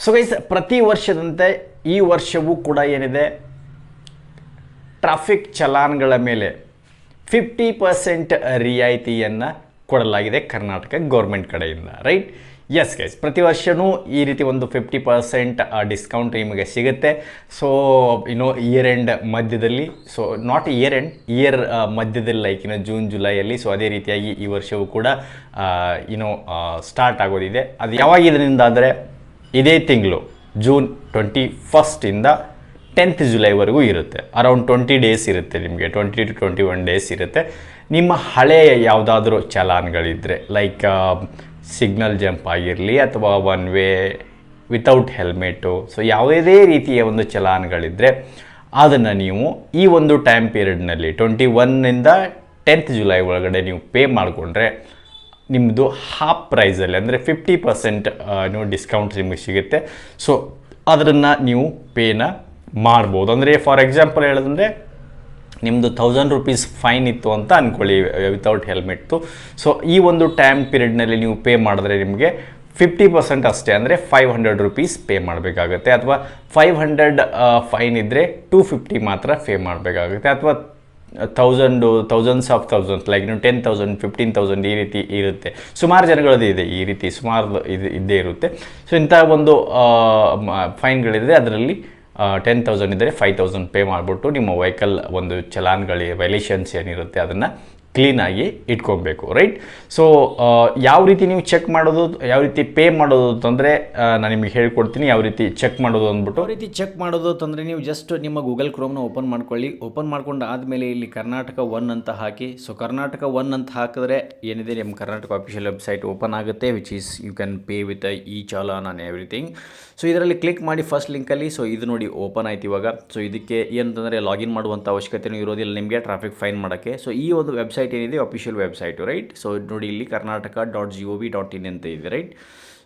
So guys, ಪ್ರತಿ ವರ್ಷದಂತೆ ಈ ವರ್ಷವೂ ಕೂಡ ಏನಿದೆ, ಟ್ರಾಫಿಕ್ ಚಲಾನ್ಗಳ ಮೇಲೆ 50% ರಿಯಾಯಿತಿಯನ್ನು ಕೊಡಲಾಗಿದೆ ಕರ್ನಾಟಕ ಗೌರ್ಮೆಂಟ್ ಕಡೆಯಿಂದ, ರೈಟ್? ಎಸ್ ಗೈಸ್, ಪ್ರತಿ ವರ್ಷವೂ ಈ ರೀತಿ ಒಂದು 50% ಡಿಸ್ಕೌಂಟ್ ನಿಮಗೆ ಸಿಗುತ್ತೆ. ಸೊ ಇಯರ್ ಎಂಡ್ ಮಧ್ಯದಲ್ಲಿ, ಸೊ ನಾಟ್ ಇಯರ್ ಮಧ್ಯದಲ್ಲಿ, ಲೈಕ್ ಜೂನ್ ಜುಲೈಯಲ್ಲಿ. ಸೊ ಅದೇ ರೀತಿಯಾಗಿ ಈ ವರ್ಷವೂ ಕೂಡ ಸ್ಟಾರ್ಟ್ ಆಗೋದಿದೆ. ಅದು ಯಾವಾಗ ಇದರಿಂದ ಅಂದರೆ, ಇದೇ ತಿಂಗಳು ಜೂನ್ 21 10th ಜುಲೈವರೆಗೂ ಇರುತ್ತೆ. ಅರೌಂಡ್ 20 ಡೇಸ್ ಇರುತ್ತೆ ನಿಮಗೆ, 20 to 21 ಡೇಸ್ ಇರುತ್ತೆ. ನಿಮ್ಮ ಹಳೆಯ ಯಾವುದಾದ್ರೂ ಚಲಾನ್ಗಳಿದ್ದರೆ, ಲೈಕ್ ಸಿಗ್ನಲ್ ಜಂಪ್ ಆಗಿರಲಿ ಅಥವಾ one way without helmet, so ಯಾವುದೇ ರೀತಿಯ ಒಂದು ಚಲಾನ್ಗಳಿದ್ದರೆ ಅದನ್ನು ನೀವು ಈ ಒಂದು ಟೈಮ್ ಪೀರಿಯಡ್ನಲ್ಲಿ 21 10th ಜುಲೈ ಒಳಗಡೆ ನೀವು ಪೇ ಮಾಡಿಕೊಂಡ್ರೆ ನಿಮ್ಮದು ಹಾಫ್ ಪ್ರೈಸಲ್ಲಿ, ಅಂದರೆ 50% ಡಿಸ್ಕೌಂಟ್ ನಿಮಗೆ ಸಿಗುತ್ತೆ. ಸೊ ಅದನ್ನು ನೀವು ಪೇನ ಮಾಡ್ಬೋದು. ಅಂದರೆ ಫಾರ್ ಎಕ್ಸಾಂಪಲ್ ಹೇಳೋದಂದರೆ, ನಿಮ್ಮದು 1000 ರೂಪೀಸ್ ಫೈನ್ ಇತ್ತು ಅಂತ ಅಂದ್ಕೊಳ್ಳಿ ವಿತೌಟ್ ಹೆಲ್ಮೆಟ್ದು. ಸೊ ಈ ಒಂದು ಟೈಮ್ ಪೀರಿಯಡ್ನಲ್ಲಿ ನೀವು ಪೇ ಮಾಡಿದ್ರೆ ನಿಮಗೆ 50% ಅಷ್ಟೇ, ಅಂದರೆ 500 ರೂಪೀಸ್ ಪೇ ಮಾಡಬೇಕಾಗುತ್ತೆ. ಅಥವಾ 500 ಫೈನ್ ಇದ್ದರೆ 250 ಮಾತ್ರ ಪೇ ಮಾಡಬೇಕಾಗುತ್ತೆ. ಅಥವಾ ಥೌಸಂಡ್ಸ್ ಆಫ್ ಥೌಸಂಡ್ಸ್, ಲೈಕ್ 10,000 15,000 ಈ ರೀತಿ ಇರುತ್ತೆ. ಸುಮಾರು ಜನಗಳದ್ದು ಇದೆ ಈ ರೀತಿ, ಸುಮಾರು ಇದ್ದೇ ಇರುತ್ತೆ. ಸೊ ಇಂಥ ಒಂದು ಫೈನ್ಗಳಿದೆ, ಅದರಲ್ಲಿ 10,000 ಇದ್ದರೆ 5,000 ಪೇ ಮಾಡಿಬಿಟ್ಟು ನಿಮ್ಮ ವೆಹಿಕಲ್ ಒಂದು ಚಲಾನ್ಗಳು ವೈಲೇಷನ್ಸ್ ಏನಿರುತ್ತೆ ಅದನ್ನು ಕ್ಲೀನಾಗಿ ಇಟ್ಕೊಬೇಕು, ರೈಟ್? ಸೊ ಯಾವ ರೀತಿ ನೀವು ಚೆಕ್ ಮಾಡೋದು, ಯಾವ ರೀತಿ ಪೇ ಮಾಡೋದು ಅಂತಂದರೆ ನಾನು ನಿಮಗೆ ಹೇಳ್ಕೊಡ್ತೀನಿ. ಯಾವ ರೀತಿ ಚೆಕ್ ಮಾಡೋದು ಅಂದ್ಬಿಟ್ಟು, ಯಾವ ರೀತಿ ಚೆಕ್ ಮಾಡೋದು ಅಂತಂದರೆ, ನೀವು ಜಸ್ಟ್ ನಿಮ್ಮ ಗೂಗಲ್ ಕ್ರೋಮ್ನ ಓಪನ್ ಮಾಡ್ಕೊಳ್ಳಿ. ಓಪನ್ ಮಾಡ್ಕೊಂಡು ಆದಮೇಲೆ ಇಲ್ಲಿ ಕರ್ನಾಟಕ 1 ಅಂತ ಹಾಕಿ. ಸೊ ಕರ್ನಾಟಕ 1 ಅಂತ ಹಾಕಿದ್ರೆ ಏನಿದೆ, ನಿಮ್ಮ ಕರ್ನಾಟಕ ಅಫಿಷಿಯಲ್ ವೆಬ್ಸೈಟ್ ಓಪನ್ ಆಗುತ್ತೆ, which is you can pay with e challan on everything. So ಇದರಲ್ಲಿ ಕ್ಲಿಕ್ ಮಾಡಿ ಫಸ್ಟ್ ಲಿಂಕಲ್ಲಿ. ಸೊ ಇದು ನೋಡಿ ಓಪನ್ ಆಯ್ತು ಇವಾಗ. ಸೊ ಇದಕ್ಕೆ ಏನಂತಂದರೆ ಲಾಗಿನ್ ಮಾಡುವಂಥ ಅವಶ್ಯಕತೆಯೂ ಇರೋದಿಲ್ಲ ನಿಮಗೆ ಟ್ರಾಫಿಕ್ ಫೈನ್ ಮಾಡೋಕ್ಕೆ. ಸೊ ಈ ಒಂದು ವೆಬ್ಸೈಟ್ ಏನಿದೆ ಅಫಿಷಿಯಲ್ ವೆಬ್ಸೈಟು, ರೈಟ್? ಸೊ ನೋಡಿ ಇಲ್ಲಿ karnataka.gov.in ಅಂತ ಇದೆ, ರೈಟ್?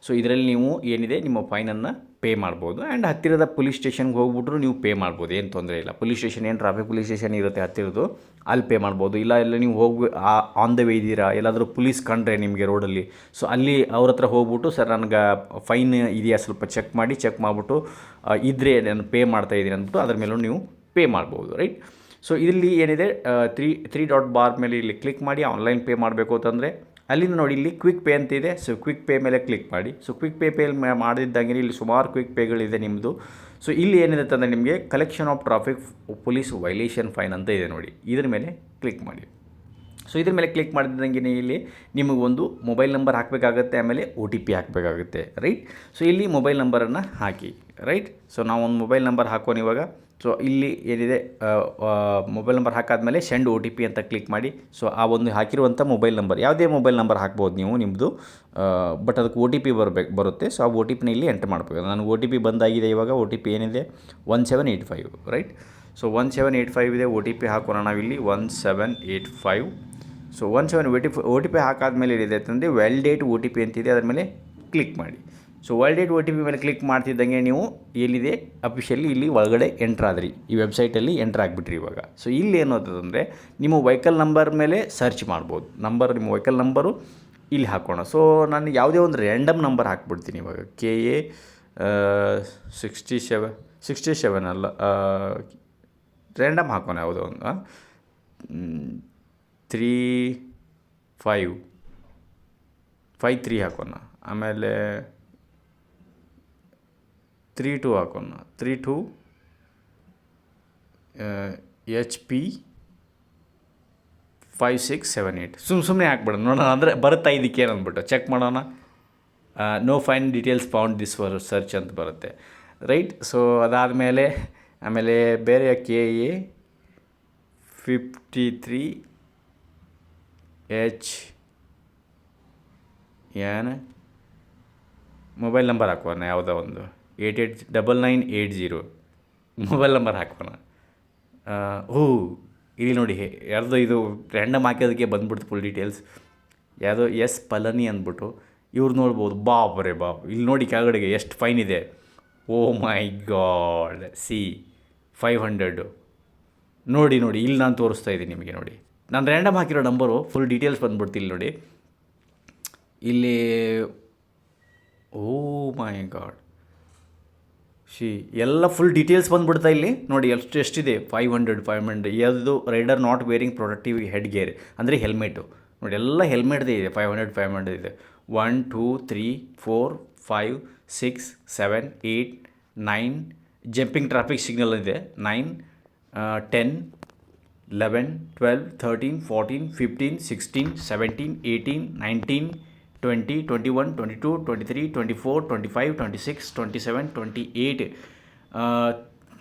ಸೊ ಇದರಲ್ಲಿ ನೀವು ಏನಿದೆ ನಿಮ್ಮ ಫೈನನ್ನು ಪೇ ಮಾಡ್ಬೋದು. ಆ್ಯಂಡ್ ಹತ್ತಿರದ ಪೊಲೀಸ್ ಸ್ಟೇಷನ್ಗೆ ಹೋಗ್ಬಿಟ್ರು ನೀವು ಪೇ ಮಾಡ್ಬೋದು, ಏನು ತೊಂದರೆ ಇಲ್ಲ. ಪೊಲೀಸ್ ಸ್ಟೇಷನ್ ಏನು ಟ್ರಾಫಿಕ್ ಪೊಲೀಸ್ ಸ್ಟೇಷನ್ ಇರುತ್ತೆ ಹತ್ತಿರದ್ದು, ಅಲ್ಲಿ ಪೇ ಮಾಡ್ಬೋದು. ಇಲ್ಲ ನೀವು ಹೋಗಿ ಆನ್ ದ ವೇ ಇದ್ದೀರಾ, ಎಲ್ಲಾದರೂ ಪೊಲೀಸ್ ಕಂಡ್ರೆ ನಿಮಗೆ ರೋಡಲ್ಲಿ, ಸೊ ಅಲ್ಲಿ ಅವ್ರ ಹತ್ರ ಹೋಗ್ಬಿಟ್ಟು, ಸರ್ ನನಗೆ ಫೈನ್ ಇದೆಯಾ ಸ್ವಲ್ಪ ಚೆಕ್ ಮಾಡಿಬಿಟ್ಟು ಇದ್ದರೆ ನಾನು ಪೇ ಮಾಡ್ತಾಯಿದ್ದೀನಿ ಅಂದ್ಬಿಟ್ಟು ಅದ್ರ ಮೇಲೂ ನೀವು ಪೇ ಮಾಡ್ಬೋದು, ರೈಟ್? ಸೊ ಇಲ್ಲಿ ಏನಿದೆ, ತ್ರೀ ಡಾಟ್ ಬಾರ್ ಮೇಲೆ ಇಲ್ಲಿ ಕ್ಲಿಕ್ ಮಾಡಿ ಆನ್ಲೈನ್ ಪೇ ಮಾಡಬೇಕು ಅಂತಂದರೆ ಅಲ್ಲಿಂದ ನೋಡಿ ಇಲ್ಲಿ ಕ್ವಿಕ್ ಪೇ ಅಂತಿದೆ. ಸೊ ಕ್ವಿಕ್ ಪೇ ಮೇಲೆ ಕ್ಲಿಕ್ ಮಾಡಿ. ಸೊ ಕ್ವಿಕ್ ಪೇ ಮಾಡಿದ್ದಂಗೆ ಇಲ್ಲಿ ಸುಮಾರು ಕ್ವಿಕ್ ಪೇಗಳಿದೆ ನಿಮ್ಮದು. ಸೊ ಇಲ್ಲಿ ಏನಿದೆ ಅಂತಂದರೆ ನಿಮಗೆ collection of traffic police violation fine ಅಂತ ಇದೆ ನೋಡಿ, ಇದ್ರ ಮೇಲೆ ಕ್ಲಿಕ್ ಮಾಡಿ. ಸೊ ಇದ್ರ ಮೇಲೆ ಕ್ಲಿಕ್ ಮಾಡಿದಂಗೆ ಇಲ್ಲಿ ನಿಮಗೊಂದು ಮೊಬೈಲ್ ನಂಬರ್ ಹಾಕಬೇಕಾಗತ್ತೆ, ಆಮೇಲೆ OTP ಹಾಕಬೇಕಾಗುತ್ತೆ, ರೈಟ್? ಸೊ ಇಲ್ಲಿ ಮೊಬೈಲ್ ನಂಬರನ್ನು ಹಾಕಿ, ರೈಟ್? ಸೊ ನಾವು ಒಂದು ಮೊಬೈಲ್ ನಂಬರ್ ಹಾಕೋಣ ಇವಾಗ. ಸೊ ಇಲ್ಲಿ ಏನಿದೆ, ಮೊಬೈಲ್ ನಂಬರ್ ಹಾಕಾದ್ಮೇಲೆ ಸೆಂಡ್ OTP ಅಂತ ಕ್ಲಿಕ್ ಮಾಡಿ. ಸೊ ಆ ಒಂದು ಹಾಕಿರುವಂಥ ಮೊಬೈಲ್ ನಂಬರ್, ಯಾವುದೇ ಮೊಬೈಲ್ ನಂಬರ್ ಹಾಕ್ಬೋದು ನೀವು ನಿಮ್ಮದು, ಬಟ್ ಅದಕ್ಕೆ OTP ಬರುತ್ತೆ. ಸೊ ಆ OTPನ ಇಲ್ಲಿ ಎಂಟರ್ ಮಾಡಬೇಕು. ನನಗೆ OTP ಬಂದಾಗಿದೆ ಇವಾಗ. OTP ಏನಿದೆ 1785, ರೈಟ್? ಸೊ 1785 ಇದೆ. OTP ಹಾಕೋಣ ನಾವಿಲ್ಲಿ 1785. ಸೊ 1785 ಹಾಕಾದ್ಮೇಲೆ ಏನಿದೆ ಅಂತಂದರೆ ವ್ಯಾಲಿಡೇಟ್ OTP ಅಂತಿದೆ, ಅದ್ರ ಮೇಲೆ ಕ್ಲಿಕ್ ಮಾಡಿ. ಸೊ ವ್ಯಾಲಿಡೇಟ್ OTP ಮೇಲೆ ಕ್ಲಿಕ್ ಮಾಡ್ತಿದ್ದಂಗೆ ನೀವು ಎಲ್ಲಿದೆ ಅಫಿಷಿಯಲಿ ಇಲ್ಲಿ ಒಳಗಡೆ ಎಂಟ್ರ್ ಆದ್ರಿ, ಈ ವೆಬ್ಸೈಟಲ್ಲಿ ಎಂಟ್ರ್ ಆಗಿಬಿಟ್ರಿ ಇವಾಗ. ಸೊ ಇಲ್ಲಿ ಏನಂತಂದರೆ ನಿಮ್ಮ ವೆಹಿಕಲ್ ನಂಬರ್ ಮೇಲೆ ಸರ್ಚ್ ಮಾಡ್ಬೋದು. ನಿಮ್ಮ ವೆಹಿಕಲ್ ನಂಬರು ಇಲ್ಲಿ ಹಾಕೋಣ. ಸೊ ನಾನು ಯಾವುದೇ ಒಂದು ರ್ಯಾಂಡಮ್ ನಂಬರ್ ಹಾಕ್ಬಿಡ್ತೀನಿ ಇವಾಗ. KA 67 ಅಲ್ಲ, ರ್ಯಾಂಡಮ್ ಹಾಕೋಣ ಯಾವುದೋ ಒಂದು 3553 ಹಾಕೋಣ. ಆಮೇಲೆ 32 ಹಾಕೋಣ. 32 HP 5678 ಸುಮ್ಮನೆ ಹಾಕ್ಬಿಡೋಣ, ನೋಡೋಣ ಅಂದರೆ ಬರುತ್ತಾ ಇದಕ್ಕೆ ಅಂದ್ಬಿಟ್ಟು ಚೆಕ್ ಮಾಡೋಣ. No fine details found this for search ಅಂತ ಬರುತ್ತೆ, ರೈಟ್? ಸೊ ಅದಾದಮೇಲೆ ಆಮೇಲೆ ಬೇರೆ KA 53H ಏನು ಮೊಬೈಲ್ ನಂಬರ್ ಹಾಕೋಣ, ಯಾವುದೋ ಒಂದು 889980 ಮೊಬೈಲ್ ನಂಬರ್ ಹಾಕೋಣ. ಇಲ್ಲಿ ನೋಡಿ, ಯಾರ್ದು ಇದು ರ್ಯಾಂಡಮ್ ಹಾಕೋದಕ್ಕೆ ಬಂದ್ಬಿಡ್ತು ಫುಲ್ ಡೀಟೇಲ್ಸ್. ಯಾವುದೋ S ಪಲನಿ ಅಂದ್ಬಿಟ್ಟು ಇವ್ರು ನೋಡ್ಬೋದು. ಬಾಬ್ರೆ ಇಲ್ಲಿ ನೋಡಿ ಕೆಳಗಡೆಗೆ ಎಷ್ಟು ಫೈನ್ ಇದೆ. ಓ ಮೈ ಗಾಡ್, 500 ನೋಡಿ ಇಲ್ಲಿ ನಾನು ತೋರಿಸ್ತಾ ಇದ್ದೀನಿ ನಿಮಗೆ. ನೋಡಿ ನಾನು ರ್ಯಾಂಡಮ್ ಹಾಕಿರೋ ನಂಬರು ಫುಲ್ ಡೀಟೇಲ್ಸ್ ಬಂದ್ಬಿಡ್ತು ಇಲ್ಲಿ ನೋಡಿ. ಇಲ್ಲಿ ಓ ಮೈ ಗಾಡ್, ಎಲ್ಲ ಫುಲ್ ಡೀಟೇಲ್ಸ್ ಬಂದುಬಿಡ್ತಾ ಇಲ್ಲಿ ನೋಡಿ. ಎಷ್ಟಿದೆ 500 ಯಾವುದು rider not wearing protective head gear ಅಂದರೆ ಹೆಲ್ಮೆಟು ನೋಡಿ. ಎಲ್ಲ ಹೆಲ್ಮೆಟ್ದೇ ಇದೆ. 500 ಇದೆ. 1 2 3 4 5 6 7 8 9 ಜಂಪಿಂಗ್ ಟ್ರಾಫಿಕ್ ಸಿಗ್ನಲ್ ಇದೆ. 9 10 11 12 13 14 15 16 17 18 19 20 21 22 23 24 25 26 27 28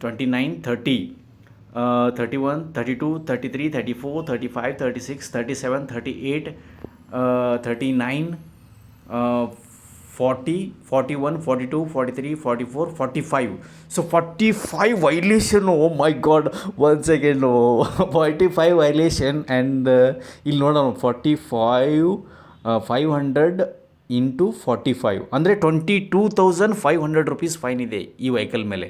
29 30 31 32 33 34 35 36 37 38 39 40 41 42 43 44 45. So 45 violation. Oh my god, 1 second. 45 violation and ಇಲ್ಲಿ ನೋಡೋಣ 45 500 ಇಂಟು 45 ಅಂದರೆ 22,500 ರೂಪೀಸ್ ಫೈನ್ ಇದೆ ಈ ವೆಹಿಕಲ್ ಮೇಲೆ.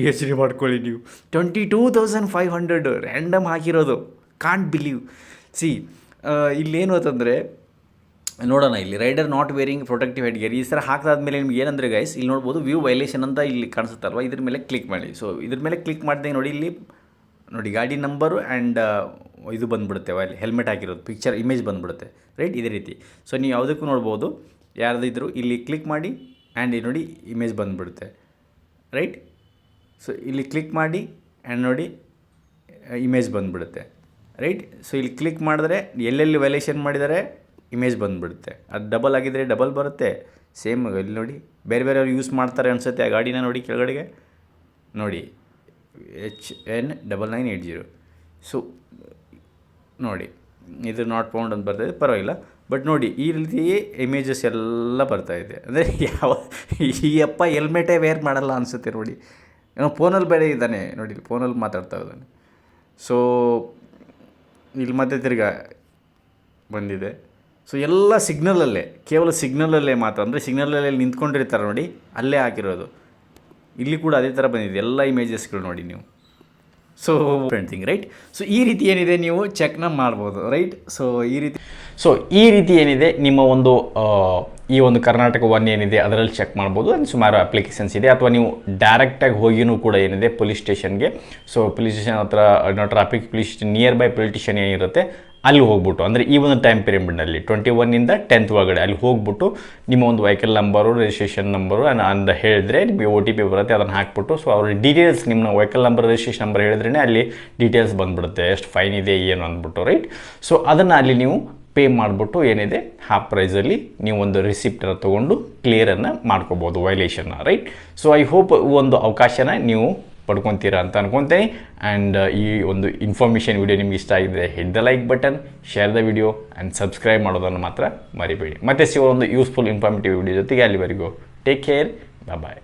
ಯೋಚನೆ ಮಾಡ್ಕೊಳ್ಳಿ ನೀವು. 22,500 ರ್ಯಾಂಡಮ್ ಹಾಕಿರೋದು. Can't believe. ಇಲ್ಲೇನು ಅಂತಂದರೆ ನೋಡೋಣ, ಇಲ್ಲಿ rider not wearing protective head gear ಈ ಥರ ಹಾಕಿದಾದ್ಮೇಲೆ ನಿಮ್ಗೆ ಏನಂದರೆ ಗೈಸ್ ಇಲ್ಲಿ ನೋಡ್ಬೋದು ವ್ಯೂ ವೈಲೇಷನ್ ಅಂತ ಇಲ್ಲಿ ಕಾಣಿಸುತ್ತಲ್ವ, ಇದ್ರ ಮೇಲೆ ಕ್ಲಿಕ್ ಮಾಡಿ. ಸೊ ಇದ್ರ ಮೇಲೆ ಕ್ಲಿಕ್ ಮಾಡಿದೆ ನೋಡಿ, ಇಲ್ಲಿ ನೋಡಿ ಗಾಡಿ ನಂಬರು ಆ್ಯಂಡ್ ಇದು ಬಂದುಬಿಡುತ್ತೆ, ಹೆಲ್ಮೆಟ್ ಹಾಕಿರೋದು ಪಿಕ್ಚರ್ ಇಮೇಜ್ ಬಂದುಬಿಡುತ್ತೆ ರೈಟ್. ಇದೇ ರೀತಿ ಸೊ ನೀವು ಯಾವುದಕ್ಕೂ ನೋಡ್ಬೋದು, ಯಾರ್ದಿದ್ರು ಇಲ್ಲಿ ಕ್ಲಿಕ್ ಮಾಡಿ ಆ್ಯಂಡ್ ನೋಡಿ ಇಮೇಜ್ ಬಂದುಬಿಡುತ್ತೆ ರೈಟ್. ಸೊ ಇಲ್ಲಿ ಕ್ಲಿಕ್ ಮಾಡಿ ಆ್ಯಂಡ್ ನೋಡಿ ಇಮೇಜ್ ಬಂದುಬಿಡುತ್ತೆ ರೈಟ್. ಸೊ ಇಲ್ಲಿ ಕ್ಲಿಕ್ ಮಾಡಿದ್ರೆ ಎಲ್ಲೆಲ್ಲಿ ವೈಲೇಷನ್ ಮಾಡಿದ್ದಾರೆ ಇಮೇಜ್ ಬಂದುಬಿಡುತ್ತೆ. ಅದು ಡಬಲ್ ಆಗಿದ್ದರೆ ಡಬಲ್ ಬರುತ್ತೆ. ಸೇಮ್ ಇಲ್ಲಿ ನೋಡಿ ಬೇರೆ ಬೇರೆಯವ್ರು ಯೂಸ್ ಮಾಡ್ತಾರೆ ಅನಿಸುತ್ತೆ ಆ ಗಾಡಿನ. ನೋಡಿ ಕೆಳಗಡೆಗೆ ನೋಡಿ HN9980. ಸೊ ನೋಡಿ ಇದು ನಾಟ್ ಫೌಂಡ್ ಅಂತ ಬರ್ತಾಯಿದೆ, ಪರವಾಗಿಲ್ಲ. ಬಟ್ ನೋಡಿ ಈ ರೀತಿ ಇಮೇಜಸ್ ಎಲ್ಲ ಬರ್ತಾಯಿದೆ. ಅಂದರೆ ಈ ಅಪ್ಪ ಹೆಲ್ಮೆಟೇ ವೇರ್ ಮಾಡಲ್ಲ ಅನಿಸುತ್ತೆ ನೋಡಿ. ಫೋನಲ್ಲಿ ಬೇರೆ ಇದ್ದಾನೆ ನೋಡಿ, ಫೋನಲ್ಲಿ ಮಾತಾಡ್ತಾ ಇದ್ದಾನೆ. ಸೊ ಇಲ್ಲಿ ಮತ್ತೆ ತಿರ್ಗಾ ಬಂದಿದೆ. ಸೊ ಎಲ್ಲ ಸಿಗ್ನಲಲ್ಲೇ, ಕೇವಲ ಸಿಗ್ನಲಲ್ಲೇ ಮಾತ್ರ, ಅಂದರೆ ಸಿಗ್ನಲಲ್ಲೇ ನಿಂತ್ಕೊಂಡಿರ್ತಾರೆ ನೋಡಿ, ಅಲ್ಲೇ ಹಾಕಿರೋದು. ಇಲ್ಲಿ ಕೂಡ ಅದೇ ಥರ ಬಂದಿದೆ ಎಲ್ಲ ಇಮೇಜಸ್ಗಳು ನೋಡಿ ನೀವು. So thing right. ಸೊ ಈ ರೀತಿ ಏನಿದೆ ನೀವು ಚೆಕ್ನ ಮಾಡ್ಬೋದು ರೈಟ್. ಸೊ ಈ ರೀತಿ ಏನಿದೆ ನಿಮ್ಮ ಒಂದು ಈ ಒಂದು ಕರ್ನಾಟಕ ಒನ್ ಏನಿದೆ ಅದರಲ್ಲಿ ಚೆಕ್ ಮಾಡ್ಬೋದು. ಅದು ಸುಮಾರು ಅಪ್ಲಿಕೇಶನ್ಸ್ ಇದೆ. ಅಥವಾ ನೀವು ಡೈರೆಕ್ಟಾಗಿ ಹೋಗಿನೂ ಕೂಡ ಏನಿದೆ ಪೊಲೀಸ್ ಸ್ಟೇಷನ್ಗೆ, ಸೊ ಪೊಲೀಸ್ ಸ್ಟೇಷನ್ ಹತ್ರ traffic police near by police station ಏನಿರುತ್ತೆ ಅಲ್ಲಿ ಹೋಗ್ಬಿಟ್ಟು, ಅಂದರೆ ಈ ಒಂದು ಟೈಮ್ ಪೀರಿಯಡ್ನಲ್ಲಿ 21 ಇಂದ 10th ಒಳಗಡೆ ಅಲ್ಲಿ ಹೋಗ್ಬಿಟ್ಟು ನಿಮ್ಮ ಒಂದು ವೆಹಿಕಲ್ ನಂಬರು, ರಿಜಿಸ್ಟ್ರೇಷನ್ ನಂಬರು ಅಂತ ಹೇಳಿದ್ರೆ ನಿಮಗೆ OTP ಬರುತ್ತೆ, ಅದನ್ನು ಹಾಕ್ಬಿಟ್ಟು ಸೊ ಅವ್ರ ಡೀಟೇಲ್ಸ್ ನಿಮ್ಮ ವೆಹಿಕಲ್ ನಂಬರ್, ರಿಜಿಸ್ಟ್ರೇಷನ್ ನಂಬರ್ ಹೇಳಿದ್ರೇ ಅಲ್ಲಿ ಡೀಟೇಲ್ಸ್ ಬಂದುಬಿಡುತ್ತೆ, ಎಷ್ಟು ಫೈನ್ ಇದೆ ಏನು ಅಂದ್ಬಿಟ್ಟು ರೈಟ್. ಸೊ ಅದನ್ನು ಅಲ್ಲಿ ನೀವು ಪೇ ಮಾಡಿಬಿಟ್ಟು ಏನಿದೆ ಹಾಫ್ ಪ್ರೈಸಲ್ಲಿ ನೀವು ಒಂದು ರಿಸಿಪ್ಟನ್ನು ತೊಗೊಂಡು ಕ್ಲಿಯರನ್ನು ಮಾಡ್ಕೋಬೋದು ವೈಲೇಷನ್ನ ರೈಟ್. ಸೊ ಐ ಹೋಪ್ ಒಂದು ಅವಕಾಶನ ನೀವು ಪಡ್ಕೊತೀರಾ ಅಂತ ಅನ್ಕೊತೀನಿ. ಆ್ಯಂಡ್ ಈ ಒಂದು ಇನ್ಫಾರ್ಮೇಷನ್ ವಿಡಿಯೋ ನಿಮ್ಗೆ ಇಷ್ಟ ಆಗಿದೆ, hit the like button, share the video and subscribe ಮಾಡೋದನ್ನು ಮಾತ್ರ ಮರಿಬೇಡಿ. ಮತ್ತೆ ಸಿಗೋ ಒಂದು ಯೂಸ್ಫುಲ್ ಇನ್ಫಾರ್ಮೇಟಿವ್ ವಿಡಿಯೋ ಜೊತೆಗೆ. ಅಲ್ಲಿವರೆಗೂ ಟೇಕ್ ಕೇರ್, ಬಾಯ್.